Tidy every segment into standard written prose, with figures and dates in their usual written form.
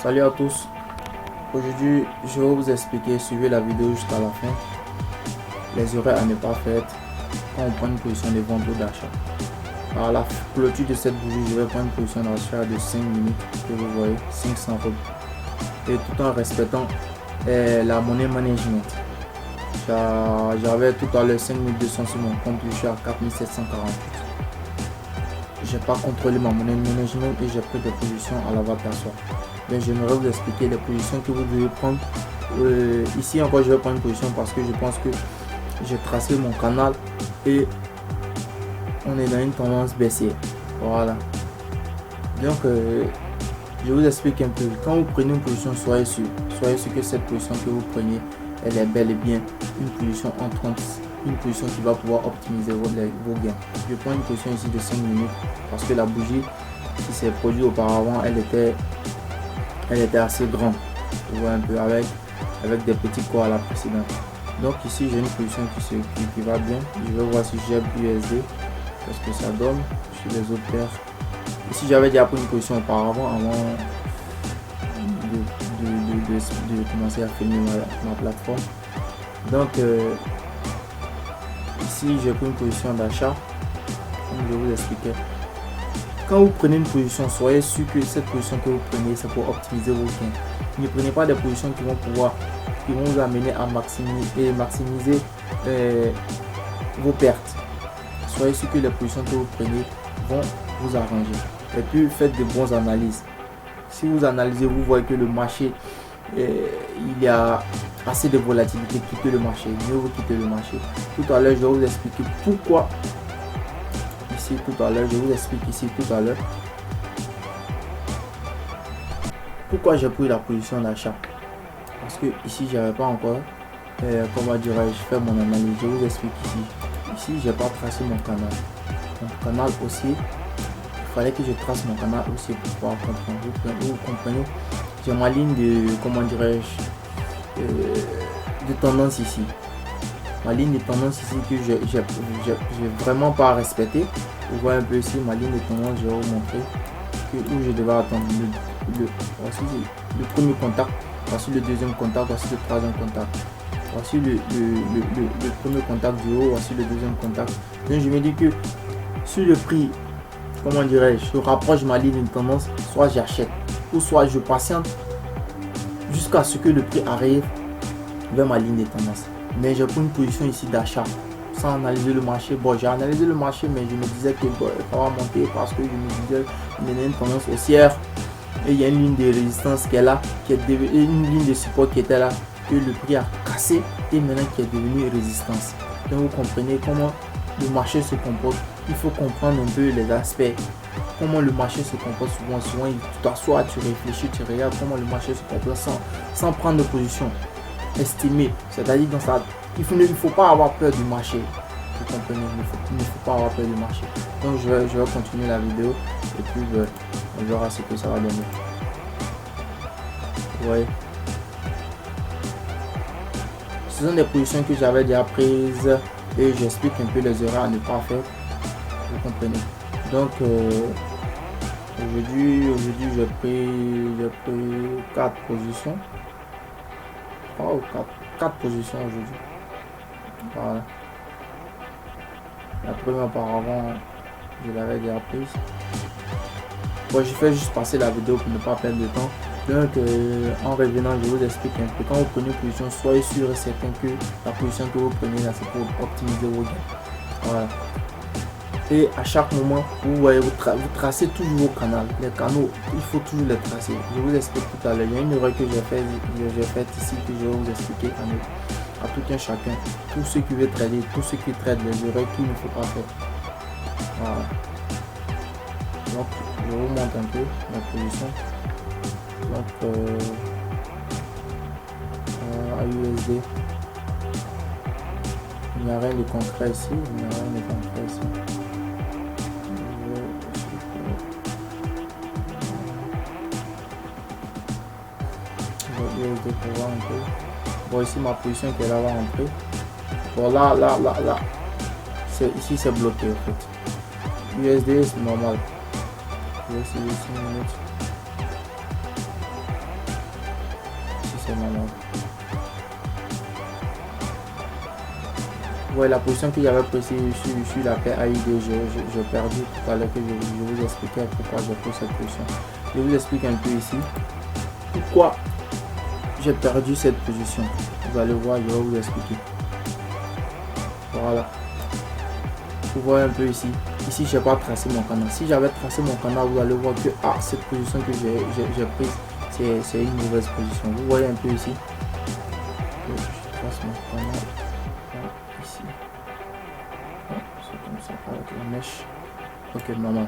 Salut à tous. Aujourd'hui, je vais vous expliquer, suivez la vidéo jusqu'à la fin, les erreurs à ne pas faire quand on prend une position de vente ou d'achat. À la clôture de cette bougie, je vais prendre une position d'achat de 5 minutes, que vous voyez, 500 euros. Et tout en respectant la monnaie management. J'avais tout à l'heure 5200 sur mon compte, je suis à 4748. J'ai pas contrôlé ma monnaie management et j'ai pris des positions à la vente d'asseoir. Mais j'aimerais vous expliquer les positions que vous devez prendre. Ici encore je vais prendre une position parce que je pense que j'ai tracé mon canal et on est dans une tendance baissière. Voilà. Donc je vous explique un peu. Quand vous prenez une position, soyez sûr que cette position que vous prenez, elle est bel et bien une position entrante, une position qui va pouvoir optimiser vos gains. Je prends une position ici de 5 minutes parce que la bougie qui s'est produite auparavant, elle était assez grande. Vous voyez un peu avec des petits corps à la précédente. Donc ici j'ai une position qui va bien. Je vais voir si j'ai USD parce que ça donne sur les autres paires. Ici j'avais déjà pris une position auparavant avant de commencer à filmer ma plateforme. Donc ici j'ai pris une position d'achat, comme je vous expliquais. Quand vous prenez une position, soyez sûr que cette position que vous prenez, c'est pour optimiser vos gains. Ne prenez pas des positions qui vont vous amener à maximiser vos pertes. Soyez sûr que les positions que vous prenez vont vous arranger. Et puis faites de bonnes analyses. Si vous analysez, vous voyez que le marché, il y a assez de volatilité, quittez le marché. Mieux vous quittez le marché. Tout à l'heure, je vais vous expliquer pourquoi. Je vous explique ici tout à l'heure pourquoi j'ai pris la position d'achat. Parce que ici j'avais pas encore comment dirais-je fait mon analyse. Je vous explique ici j'ai pas tracé mon canal. Mon canal aussi, il fallait que je trace mon canal aussi pour pouvoir comprendre. Vous comprenez, j'ai ma ligne de comment dirais-je de tendance ici. Ma ligne de tendance ici que j'ai vraiment pas respecté. Vous voyez un peu ici ma ligne de tendance, je vais vous montrer où je devais attendre voici le premier contact, voici le deuxième contact, voici le troisième contact, voici le premier contact du haut, voici le deuxième contact. Donc je me dis que si le prix, comment dirais-je, se rapproche de ma ligne de tendance, soit j'achète ou soit je patiente jusqu'à ce que le prix arrive vers ma ligne de tendance. Mais j'ai pris une position ici d'achat sans analyser le marché. Bon, j'ai analysé le marché, mais je me disais que bon, ça va monter parce que je me disais qu'il y a une tendance haussière et il y a une ligne de résistance qui est là, une ligne de support qui était là, que le prix a cassé et maintenant qui est devenu résistance. Donc vous comprenez comment le marché se comporte. Il faut comprendre un peu les aspects, comment le marché se comporte. Souvent tu t'assois, tu réfléchis, tu regardes comment le marché se comporte sans prendre de position. Estimer, c'est-à-dire dans ça, il ne faut pas avoir peur du marché. Vous comprenez, il ne faut pas avoir peur du marché. Donc je vais continuer la vidéo et puis on verra ce que ça va donner. Vous voyez, ce sont des positions que j'avais déjà prises et j'explique un peu les erreurs à ne pas faire. Vous comprenez. Donc aujourd'hui j'ai pris 4 positions. Oh, 4 positions aujourd'hui. Voilà. La première auparavant, je l'avais déjà prise. Bon, je fais juste passer la vidéo pour ne pas perdre de temps. Donc, en revenant, je vous explique un peu. Quand vous prenez une position, soyez sûr et certain que la position que vous prenez là, c'est pour optimiser vos gains. Voilà. Et à chaque moment, vous voyez, vous tracez toujours vos canaux. Les canaux, il faut toujours les tracer. Je vous explique tout à l'heure. Il y a une erreur que j'ai faite ici que je vais vous expliquer à tout un chacun. Tous ceux qui veulent trader, tous ceux qui traitent les erreurs qu'il ne faut pas faire. Voilà. Donc, je vous montre un peu la position. Donc, à USD, il n'y a rien de concret ici. USD pour voir un peu. Bon, ici ma position qui est là va rentrer. Bon, là. Ici c'est bloqué en fait. USD c'est normal. Je vais essayer 6 minutes. c'est malade. Ouais, la position que j'avais prise sur la paire AID, j'ai perdu tout à l'heure que je vous expliquais pourquoi j'ai pris cette position. Je vous explique un peu ici pourquoi j'ai perdu cette position. Vous allez voir, je vais vous expliquer. Voilà. Vous voyez un peu ici. Ici, je n'ai pas tracé mon canal. Si j'avais tracé mon canal, vous allez voir que cette position que j'ai prise, c'est une mauvaise position. Vous voyez un peu ici. Je trace mon canal. Ici. C'est comme ça avec la mèche. Ok, maman.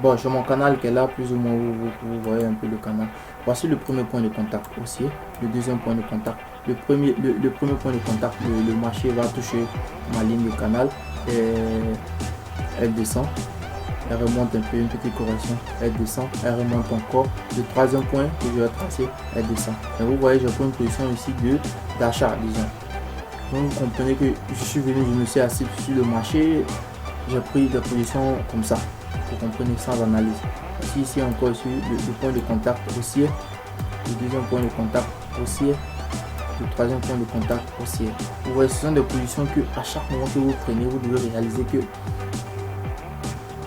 Bon, j'ai mon canal qui est là, plus ou moins, vous voyez un peu le canal. Voici le premier point de contact haussier, le deuxième point de contact. Le premier point de contact, le marché va toucher ma ligne de canal. Et elle descend. Elle remonte un peu, une petite correction. Elle descend, elle remonte encore. Le troisième point que je vais tracer, elle descend. Et vous voyez, j'ai pris une position ici d'achat, disons. Donc vous comprenez que je suis venu, je me suis assis sur le marché. J'ai pris des positions comme ça. Vous comprenez, sans analyse. Ici encore ici, le point de contact haussier, le deuxième point de contact haussier, le troisième point de contact haussier. Vous voyez, ce sont des positions que à chaque moment que vous prenez, vous devez réaliser que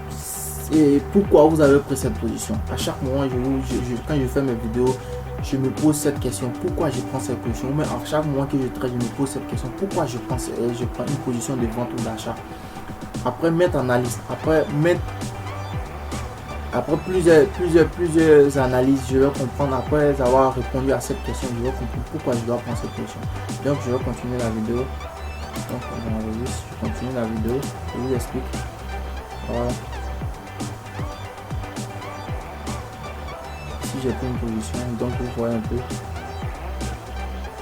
c'est pourquoi vous avez pris cette position. À chaque moment, quand je fais mes vidéos, je me pose cette question, pourquoi je prends cette position. Mais à chaque moment que je trade, je me pose cette question, pourquoi je prends une position de vente ou d'achat. Après mettre analyse, après plusieurs analyses, je vais comprendre, après avoir répondu à cette question, je vais comprendre pourquoi je dois prendre cette position. Donc je vais continuer la vidéo. Donc je continue la vidéo, je vous explique. Voilà. Ici j'ai pris une position, donc vous voyez un peu.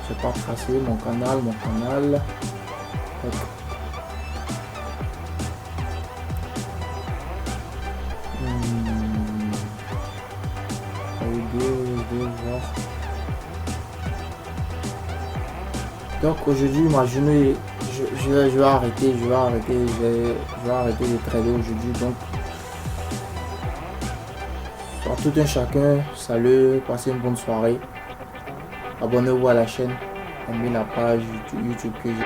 J'ai pas tracé mon canal. Donc, donc aujourd'hui ma journée, je vais arrêter de trader aujourd'hui. Donc à tout un chacun, salut, passez une bonne soirée. Abonnez-vous à la chaîne, aimez la page YouTube que j'ai.